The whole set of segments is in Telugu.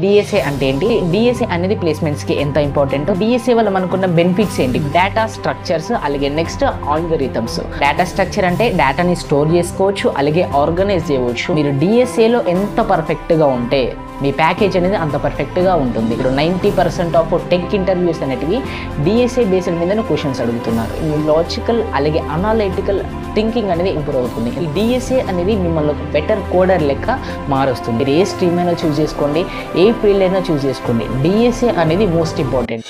డిఎస్ఏ అంటే ఏంటి, డిఎస్ఏ అనేది ప్లేస్మెంట్స్ కి ఎంత ఇంపార్టెంట్, డిఎస్ఏ వల్ల మనకున్న బెనిఫిట్స్ ఏంటి, డేటా స్ట్రక్చర్స్, అలాగే నెక్స్ట్ ఆల్గరిథమ్స్. డేటా స్ట్రక్చర్ అంటే డేటాని స్టోర్ చేసుకోవచ్చు, అలాగే ఆర్గనైజ్ చేయవచ్చు. మీరు డిఎస్ఏలో ఎంత పర్ఫెక్ట్ గా ఉంటే మీ ప్యాకేజ్ అనేది అంత పర్ఫెక్ట్గా ఉంటుంది. ఇప్పుడు 90% ఆఫ్ టెక్ ఇంటర్వ్యూస్ అనేటివి డిఎస్ఏ బేస్డ్ మీద క్వశ్చన్స్ అడుగుతున్నారు. మీ లాజికల్ అలాగే అనాలిటికల్ థింకింగ్ అనేది ఇంప్రూవ్ అవుతుంది. ఈ డిఎస్ఏ అనేది మిమ్మల్ని ఒక బెటర్ కోడర్ లెక్క మారుస్తుంది. మీరు ఏ స్ట్రీమ్ అయినా చూస్ చేసుకోండి, ఏ ఫీల్డ్ అయినా చూస్ చేసుకోండి, డిఎస్ఏ అనేది మోస్ట్ ఇంపార్టెంట్.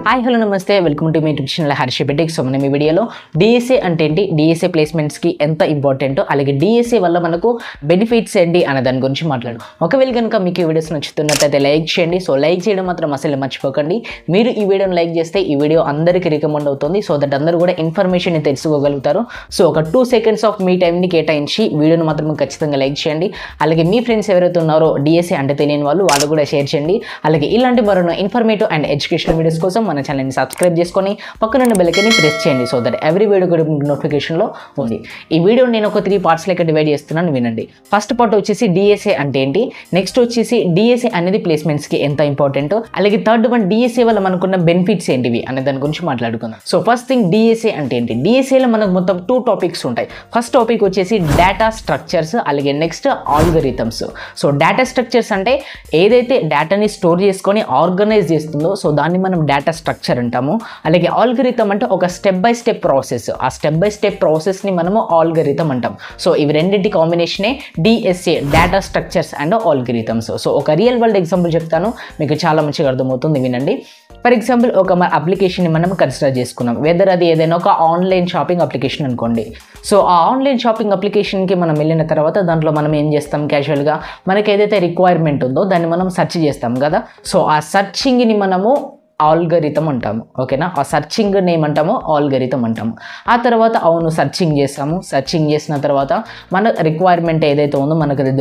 హాయ్ హలో నమస్తే, welcome to my YouTube channel హర్షపెటెక్. సో మనం ఈ వీడియోలో డిఎస్ఏ అంటే ఏంటి, డిఎస్ఏ ప్లేస్మెంట్స్కి ఎంత ఇంపార్టెంట్, అలాగే డిఎస్ఏ వల్ల మనకు బెనిఫిట్స్ ఏంటి అనే దాని గురించి మాట్లాడు. ఒకవేళ కనుక మీకు ఈ వీడియోస్ నచ్చుతున్నట్టయితే లైక్ చేయండి. సో లైక్ చేయడం మాత్రం అసలు మర్చిపోకండి. మీరు ఈ వీడియోని లైక్ చేస్తే ఈ వీడియో అందరికీ రికమెండ్ అవుతుంది, సో దట్ అందరూ కూడా ఇన్ఫర్మేషన్ తెలుసుకోగలుగుతారు. సో ఒక 2 seconds ఆఫ్ మీ టైంని కేటాయించి వీడియోని మాత్రం ఖచ్చితంగా లైక్ చేయండి. అలాగే మీ ఫ్రెండ్స్ ఎవరైతే ఉన్నారో డిఎస్ఏ అంటే తెలియని వాళ్ళు కూడా షేర్ చేయండి. అలాగే ఇలాంటి మరో ఇన్ఫర్మేటివ్ అండ్ ఎడ్యుకేషనల్ వీడియోస్ కోసం మన ఛానల్ని సబ్స్క్రైబ్ చేసుకొని పక్కనున్న బెల్ ఐకాన్ని ప్రెస్ చేయండి, సో దట్ ఎవ్రీ వీడియో కూడా నోటిఫికేషన్లో ఉంది. ఈ వీడియో నేను ఒక 3 parts లెక్క డివైడ్ చేస్తున్నాను, వినండి. ఫస్ట్ పార్ట్ వచ్చేసి డిఎస్ఏ అంటే ఏంటి, నెక్స్ట్ వచ్చేసి డిఎస్ఏ అనేది ప్లేస్మెంట్స్కి ఎంత ఇంపార్టెంట్, అలాగే థర్డ్ వన్ డిఎస్ఏ వల్ల మనకున్న బెనిఫిట్స్ ఏంటివి అనే దాని గురించి మాట్లాడుకుందాం. సో ఫస్ట్ థింగ్ డిఎస్ఏ అంటే ఏంటి. డిఎస్ఏలో మనకు మొత్తం 2 topics ఉంటాయి. ఫస్ట్ టాపిక్ వచ్చేసి డేటా స్ట్రక్చర్స్, అలాగే next algorithms. So data structures అంటే ఏదైతే డేటాని స్టోర్ చేసుకొని ఆర్గనైజ్ చేస్తుందో సో దాన్ని మనం డేటా స్ట్రక్చర్ అంటాము. అలాగే ఆల్గరిథం అంటే ఒక స్టెప్ బై స్టెప్ ప్రాసెస్, ఆ స్టెప్ బై స్టెప్ ప్రాసెస్ని మనము ఆల్గరిథం అంటాం. సో ఇవి రెండింటి కాంబినేషనే DSA, data structures and algorithms. So ఒక రియల్ వరల్డ్ ఎగ్జాంపుల్ చెప్తాను, మీకు చాలా మంచిగా అర్థమవుతుంది, వినండి. ఫర్ ఎగ్జాంపుల్ ఒక అప్లికేషన్ని మనం కన్సిడర్ చేసుకున్నాం, వెదర్ అది ఏదైనా ఒక ఆన్లైన్ షాపింగ్ అప్లికేషన్ అనుకోండి. సో ఆ ఆన్లైన్ షాపింగ్ అప్లికేషన్కి మనం వెళ్ళిన తర్వాత దాంట్లో మనం ఏం చేస్తాం, క్యాజువల్గా మనకి ఏదైతే రిక్వైర్మెంట్ ఉందో దాన్ని మనం సెర్చ్ చేస్తాం కదా. సో ఆ సర్చింగ్ని మనము ఆల్గరిథం అంటాము, ఓకేనా. ఆ సర్చింగ్ ఏమంటాము, ఆల్గరిథం అంటాము. ఆ తర్వాత అవును సర్చింగ్ చేస్తాము, సర్చింగ్ చేసిన తర్వాత మన రిక్వైర్మెంట్ ఏదైతే ఉందో మనకు అది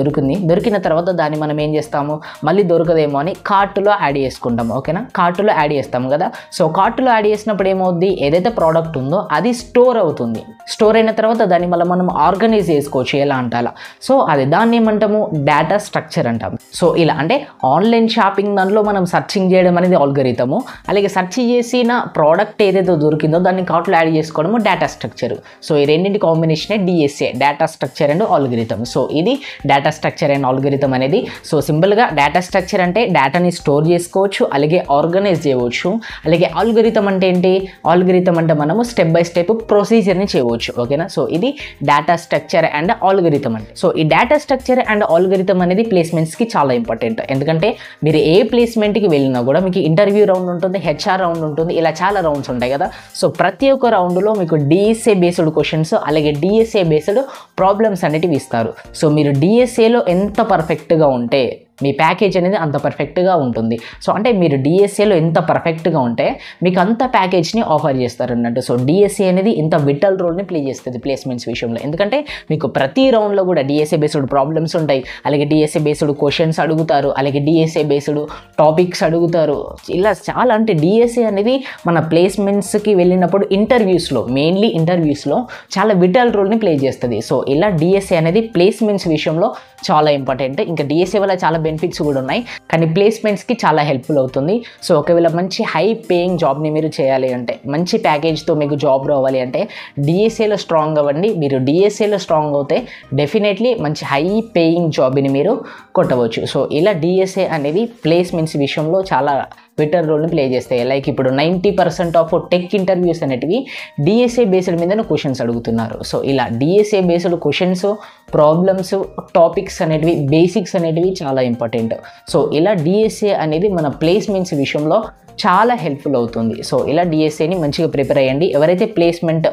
దొరికిన తర్వాత దాన్ని మనం ఏం చేస్తాము, మళ్ళీ దొరకదేమో అని కార్టులో యాడ్ చేసుకుంటాము, ఓకేనా. కార్టులో యాడ్ చేస్తాము కదా. సో కార్టులో యాడ్ చేసినప్పుడు ఏమవుద్ది, ఏదైతే ప్రోడక్ట్ ఉందో అది స్టోర్ అవుతుంది. స్టోర్ అయిన తర్వాత దాన్ని మళ్ళీ మనం ఆర్గనైజ్ చేసుకోవచ్చు, ఎలా అంటారా. సో అది దాన్ని ఏమంటాము, డేటా స్ట్రక్చర్ అంటాము. సో ఇలా అంటే ఆన్లైన్ షాపింగ్ దాంట్లో మనం సర్చింగ్ చేయడం అనేది ఆల్గరిథము, అలాగే సెర్చ్ చేసిన ప్రోడక్ట్ ఏదైతే దొరికిందో దాన్ని కార్ట్లో యాడ్ చేసుకోవడము డేటా స్ట్రక్చర్. సో ఈ రెండింటి కాంబినేషనే DSA, data structure and algorithm. So ఇది డేటా స్ట్రక్చర్ అండ్ ఆల్గరిథం అనేది. సో సింపుల్గా డేటా స్ట్రక్చర్ అంటే డేటాని స్టోర్ చేసుకోవచ్చు, అలాగే ఆర్గనైజ్ చేయవచ్చు. అలాగే ఆల్గరిథం అంటే ఏంటి, ఆల్గరిథం అంటే మనము స్టెప్ బై స్టెప్ ప్రొసీజర్ని చేయవచ్చు, ఓకేనా. సో ఇది డేటా స్ట్రక్చర్ అండ్ ఆల్గరిథం అంటే. సో ఈ డేటా స్ట్రక్చర్ అండ్ ఆల్గరిథం అనేది ప్లేస్మెంట్స్కి చాలా ఇంపార్టెంట్. ఎందుకంటే మీరు ఏ ప్లేస్మెంట్కి వెళ్ళినా కూడా మీకు ఇంటర్వ్యూ రౌండ్ ఉంటుంది, హెచ్ఆర్ రౌండ్ ఉంటుంది, ఇలా చాలా రౌండ్స్ ఉంటాయి కదా. సో ప్రతి ఒక్క రౌండ్లో మీకు డిఎస్ఏ బేస్డ్ క్వశ్చన్స్ అలాగే డిఎస్ఏ బేస్డ్ ప్రాబ్లమ్స్ అనేటివి ఇస్తారు. సో మీరు డిఎస్ఏలో ఎంత పర్ఫెక్ట్గా ఉంటే మీ ప్యాకేజ్ అనేది అంత పర్ఫెక్ట్గా ఉంటుంది. సో అంటే మీరు డిఎస్ఏలో ఎంత పర్ఫెక్ట్గా ఉంటే మీకు అంత ప్యాకేజ్ని ఆఫర్ చేస్తారు అన్నట్టు. సో డిఎస్ఏ అనేది ఇంత విటల్ రోల్ని ప్లే చేస్తుంది ప్లేస్మెంట్స్ విషయంలో. ఎందుకంటే మీకు ప్రతి రౌండ్లో కూడా డిఎస్ఏ బేస్డ్ ప్రాబ్లమ్స్ ఉంటాయి, అలాగే డిఎస్ఏ బేస్డ్ క్వశ్చన్స్ అడుగుతారు, అలాగే డిఎస్ఏ బేస్డ్ టాపిక్స్ అడుగుతారు. ఇలా చాలా అంటే డిఎస్ఏ అనేది మన ప్లేస్మెంట్స్కి వెళ్ళినప్పుడు ఇంటర్వ్యూస్లో, మెయిన్లీ ఇంటర్వ్యూస్లో చాలా విటల్ రోల్ని ప్లే చేస్తుంది. సో ఇలా డిఎస్ఏ అనేది ప్లేస్మెంట్స్ విషయంలో చాలా ఇంపార్టెంట్. ఇంకా డిఎస్ఏ వల్ల చాలా బెనిఫిట్స్ కూడా ఉన్నాయి, కానీ ప్లేస్మెంట్స్కి చాలా హెల్ప్ఫుల్ అవుతుంది. సో ఒకవేళ మంచి హై పేయింగ్ జాబ్ని మీరు చేయాలి అంటే, మంచి ప్యాకేజ్తో మీకు జాబ్ రావాలి అంటే డిఎస్ఏలో స్ట్రాంగ్ అవ్వండి. మీరు డిఎస్ఏలో స్ట్రాంగ్ అవుతే డెఫినెట్లీ మంచి హై పేయింగ్ జాబ్ని మీరు కొట్టవచ్చు. సో ఇలా డిఎస్ఏ అనేది ప్లేస్మెంట్స్ విషయంలో చాలా బెటర్ రోల్ని ప్లే చేస్తాయి. లైక్ ఇప్పుడు 90% ఆఫ్ టెక్ ఇంటర్వ్యూస్ అనేటివి డిఎస్ఏ బేస్డ్ మీద క్వశ్చన్స్ అడుగుతున్నారు. సో ఇలా DSA based questions, problems, topics అనేటివి, బేసిక్స్ అనేటివి చాలా ఇంపార్టెంట్. సో ఇలా డిఎస్ఏ అనేది మన ప్లేస్మెంట్స్ విషయంలో చాలా హెల్ప్ఫుల్ అవుతుంది. సో ఇలా డిఎస్ఏని మంచిగా ప్రిపేర్ అయ్యండి ఎవరైతే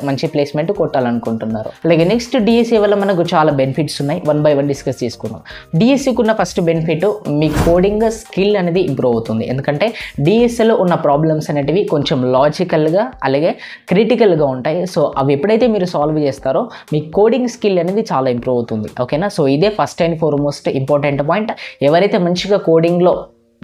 మంచి ప్లేస్మెంట్ కొట్టాలనుకుంటున్నారో. అలాగే నెక్స్ట్ డిఎస్ఏ వల్ల మనకు చాలా బెనిఫిట్స్ ఉన్నాయి, 1 by 1 డిస్కస్ చేసుకుందాం. డిఎస్ఏకి ఉన్న ఫస్ట్ బెనిఫిట్ మీ కోడింగ్ స్కిల్ అనేది ఇంప్రూవ్ అవుతుంది. ఎందుకంటే డిఎస్ఏలో ఉన్న ప్రాబ్లమ్స్ అనేటివి కొంచెం లాజికల్గా అలాగే క్రిటికల్గా ఉంటాయి. సో అవి ఎప్పుడైతే మీరు సాల్వ్ చేస్తారో మీ కోడింగ్ స్కిల్ అనేది చాలా ఇంప్రూవ్ అవుతుంది, ఓకేనా. సో ఇదే first and foremost important point. ఎవరైతే మంచిగా కోడింగ్లో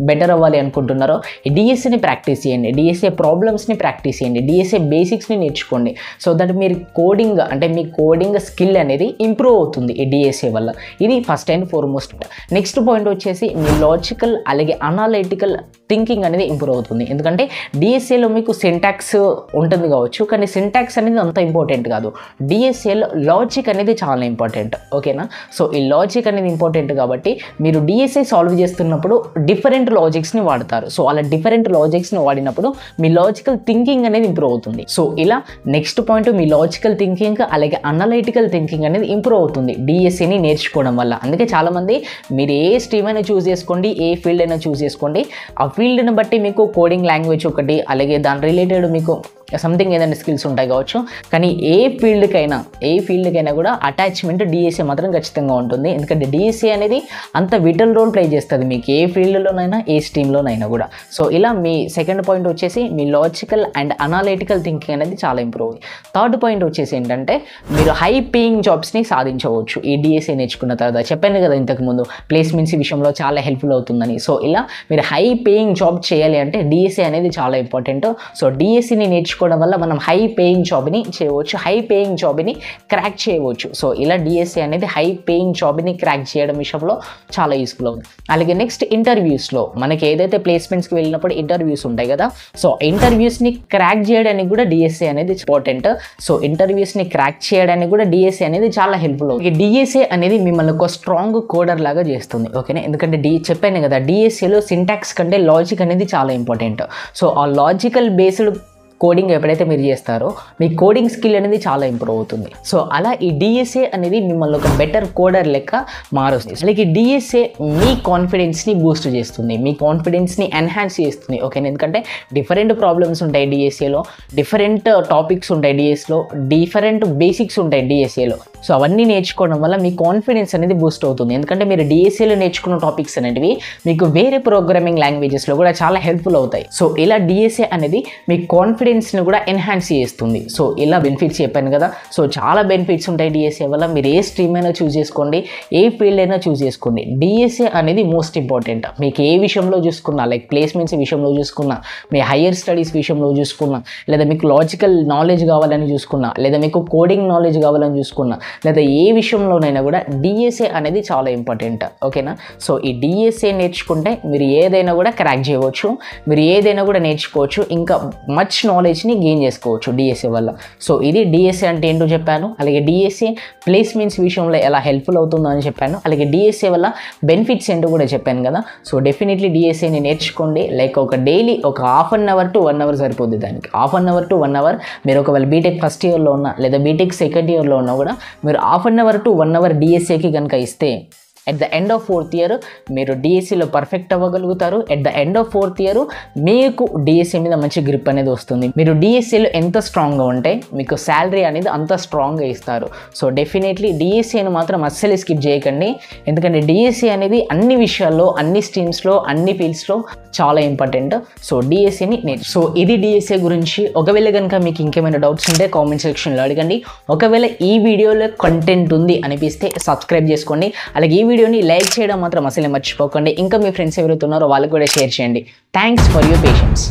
బెటర్ అవ్వాలి అనుకుంటున్నారో ఈ డిఎస్ఏని ప్రాక్టీస్ చేయండి, డిఎస్ఏ ప్రాబ్లమ్స్ని ప్రాక్టీస్ చేయండి, డిఎస్ఏ బేసిక్స్ని నేర్చుకోండి. సో దట్ మీరు కోడింగ్ అంటే మీ కోడింగ్ స్కిల్ అనేది ఇంప్రూవ్ అవుతుంది ఈ డిఎస్ఏ వల్ల. ఇది first and foremost. Next point వచ్చేసి మీ లాజికల్ అలాగే అనాలిటికల్ థింకింగ్ అనేది ఇంప్రూవ్ అవుతుంది. ఎందుకంటే డిఎస్ఏలో మీకు సింటాక్స్ ఉంటుంది కావచ్చు, కానీ సింటాక్స్ అనేది అంత ఇంపార్టెంట్ కాదు. డిఎస్ఏలో లాజిక్ అనేది చాలా ఇంపార్టెంట్. ఓకేనా? సో ఈ లాజిక్ అనేది ఇంపార్టెంట్ కాబట్టి మీరు డిఎస్ఏ సాల్వ్ చేస్తున్నప్పుడు డిఫరెంట్ లాజిక్స్ని వాడతారు. సో అలా డిఫరెంట్ లాజిక్స్ని వాడినప్పుడు మీ లాజికల్ థింకింగ్ అనేది ఇంప్రూవ్ అవుతుంది. సో ఇలా నెక్స్ట్ పాయింట్ మీ లాజికల్ థింకింగ్ అలాగే అనలైటికల్ థింకింగ్ అనేది ఇంప్రూవ్ అవుతుంది డిఎస్ఏని నేర్చుకోవడం వల్ల. అందుకే చాలామంది మీరు ఏ స్ట్రీమ్ అయినా చూస్ చేసుకోండి, ఏ ఫీల్డ్ అయినా చూస్ చేసుకోండి, ఆ ఫీల్డ్ని బట్టి మీకు కోడింగ్ లాంగ్వేజ్ ఒకటి అలాగే దాని రిలేటెడ్ మీకు సంథింగ్ ఏదైనా స్కిల్స్ ఉంటాయి కావచ్చు, కానీ ఏ ఫీల్డ్కైనా కూడా అటాచ్మెంట్ డిఎస్ఏ మాత్రం ఖచ్చితంగా ఉంటుంది. ఎందుకంటే డిఎస్ఏ అనేది అంత విటల్ రోల్ ప్లే చేస్తుంది మీకు ఏ ఫీల్డ్లోనైనా ఏ స్ట్రీమ్లోనైనా కూడా. సో ఇలా మీ సెకండ్ పాయింట్ వచ్చేసి మీ లాజికల్ అండ్ అనాలిటికల్ థింకింగ్ అనేది చాలా ఇంప్రూవ్ అవుతుంది. థర్డ్ పాయింట్ వచ్చేసి ఏంటంటే మీరు హై పేయింగ్ జాబ్స్ని సాధించవచ్చు ఈ డిఎస్ఏ నేర్చుకున్న తర్వాత. చెప్పాను కదా ఇంతకుముందు ప్లేస్మెంట్స్ విషయంలో చాలా హెల్ప్ఫుల్ అవుతుందని. సో ఇలా మీరు హై పేయింగ్ జాబ్ చేయాలి అంటే డిఎస్ఏ అనేది చాలా ఇంపార్టెంట్. సో డిఎస్ఏని నేర్చుకోవడం వల్ల మనం హై పేయింగ్ జాబ్ని చేయవచ్చు, హై పేయింగ్ జాబ్ని క్రాక్ చేయవచ్చు. సో ఇలా డిఎస్ఏ అనేది హై పేయింగ్ జాబ్ని క్రాక్ చేయడం విషయంలో చాలా యూస్ఫుల్ అవుతుంది. అలాగే నెక్స్ట్ ఇంటర్వ్యూస్లో మనకి ఏదైతే ప్లేస్మెంట్స్కి వెళ్ళినప్పుడు ఇంటర్వ్యూస్ ఉంటాయి కదా, సో ఇంటర్వ్యూస్ని క్రాక్ చేయడానికి కూడా డిఎస్ఏ అనేది ఇంపార్టెంట్. సో ఇంటర్వ్యూస్ని క్రాక్ చేయడానికి కూడా డిఎస్ఏ అనేది చాలా హెల్ప్ఫుల్ అవుతుంది. డిఎస్ఏ అనేది మిమ్మల్ని ఒక స్ట్రాంగ్ కోడర్ లాగా చేస్తుంది. ఓకేనా? ఎందుకంటే చెప్పాను కదా డిఎస్ఏలో సింటాక్స్ కంటే లాజిక్ అనేది చాలా ఇంపార్టెంట్. సో ఆ లాజికల్ బేస్డ్ కోడింగ్ ఎప్పుడైతే మీరు చేస్తారో మీ కోడింగ్ స్కిల్ అనేది చాలా ఇంప్రూవ్ అవుతుంది. సో అలా ఈ డిఎస్ఏ అనేది మిమ్మల్ని ఒక బెటర్ కోడర్ లెక్క మారుస్తుంది. అలాగే డిఎస్ఏ మీ కాన్ఫిడెన్స్ని బూస్ట్ చేస్తుంది, మీ కాన్ఫిడెన్స్ని ఎన్హాన్స్ చేస్తుంది. ఓకే? ఎందుకంటే డిఫరెంట్ ప్రాబ్లమ్స్ ఉంటాయి డిఎస్ఏలో, డిఫరెంట్ టాపిక్స్ ఉంటాయి డిఎస్లో, డిఫరెంట్ బేసిక్స్ ఉంటాయి డిఎస్ఏలో. సో అవన్నీ నేర్చుకోవడం వల్ల మీ కాన్ఫిడెన్స్ అనేది బూస్ట్ అవుతుంది. ఎందుకంటే మీరు డిఎస్ఏలో నేర్చుకున్న టాపిక్స్ అనేవి మీకు వేరే ప్రోగ్రామింగ్ లాంగ్వేజెస్లో కూడా చాలా హెల్ప్ఫుల్ అవుతాయి. సో ఇలా డిఎస్ఏ అనేది మీ కాన్ఫిడెన్స్ని కూడా ఎన్హాన్స్ చేస్తుంది. సో ఇలా బెనిఫిట్స్ చెప్పాను కదా. సో చాలా బెనిఫిట్స్ ఉంటాయి డిఎస్ఏ వల్ల. మీరు ఏ స్ట్రీమ్ అయినా చూస్ చేసుకోండి, ఏ ఫీల్డ్ అయినా చూస్ చేసుకోండి, డిఎస్ఏ అనేది మోస్ట్ ఇంపార్టెంట్. మీకు ఏ విషయంలో చూసుకున్నా, లైక్ ప్లేస్మెంట్స్ విషయంలో చూసుకున్నా, మీ హయ్యర్ స్టడీస్ విషయంలో చూసుకున్నా, లేదా మీకు లాజికల్ నాలెడ్జ్ కావాలని చూసుకున్నా, లేదా మీకు కోడింగ్ నాలెడ్జ్ కావాలని చూసుకున్నా, లేదా ఏ విషయంలోనైనా కూడా డిఎస్ఏ అనేది చాలా ఇంపార్టెంట్. ఓకేనా? సో ఈ డిఎస్ఏ నేర్చుకుంటే మీరు ఏదైనా కూడా క్రాక్ చేయవచ్చు, మీరు ఏదైనా కూడా నేర్చుకోవచ్చు, ఇంకా మచ్ నాలెడ్జ్ని గెయిన్ చేసుకోవచ్చు డిఎస్ఏ వల్ల. సో ఇది డిఎస్ఏ అంటే ఏంటో చెప్పాను, అలాగే డిఎస్ఏ ప్లేస్మెంట్స్ విషయంలో ఎలా హెల్ప్ఫుల్ అవుతుందో అని చెప్పాను, అలాగే డిఎస్ఏ వల్ల బెనిఫిట్స్ ఏంటో కూడా చెప్పాను కదా. సో డెఫినెట్లీ డిఎస్ఏని నేర్చుకోండి. లైక్ ఒక డైలీ ఒక half an hour to 1 hour సరిపోద్ది దానికి. Half an hour to 1 hour మీరు ఒకవేళ బీటెక్ ఫస్ట్ ఇయర్లో ఉన్నా లేదా బీటెక్ సెకండ్ ఇయర్లో ఉన్నా కూడా మీరు half an hour to 1 hour డిఎస్ఏకి కనుక ఇస్తే at the end of 4th year మీరు డిఎస్సిలో పర్ఫెక్ట్ అవ్వగలుగుతారు. At the end of 4th year మీకు డిఎస్సి మీద మంచి గ్రిప్ అనేది వస్తుంది. మీరు డిఎస్సిలో ఎంత స్ట్రాంగ్గా ఉంటే మీకు శాలరీ అనేది అంత స్ట్రాంగ్గా ఇస్తారు. సో డెఫినెట్లీ డిఎస్సిని మాత్రం అస్సలు స్కిప్ చేయకండి. ఎందుకంటే డిఎస్సి అనేది అన్ని విషయాల్లో, అన్ని స్ట్రీమ్స్లో, అన్ని ఫీల్డ్స్లో చాలా ఇంపార్టెంట్. సో డిఎస్సిని సో ఇది డిఎస్సి గురించి. ఒకవేళ కనుక మీకు ఇంకేమైనా డౌట్స్ ఉంటే కామెంట్ సెక్షన్లో అడగండి. ఒకవేళ ఈ వీడియోలో కంటెంట్ ఉంది అనిపిస్తే సబ్స్క్రైబ్ చేసుకోండి. అలాగే ఈ వీడియోని లైక్ చేయడం మాత్రం అసలే మర్చిపోకండి. ఇంకా మీ ఫ్రెండ్స్ ఎవరైతే ఉన్నారో వాళ్ళకి కూడా షేర్ చేయండి. Thanks for your patience.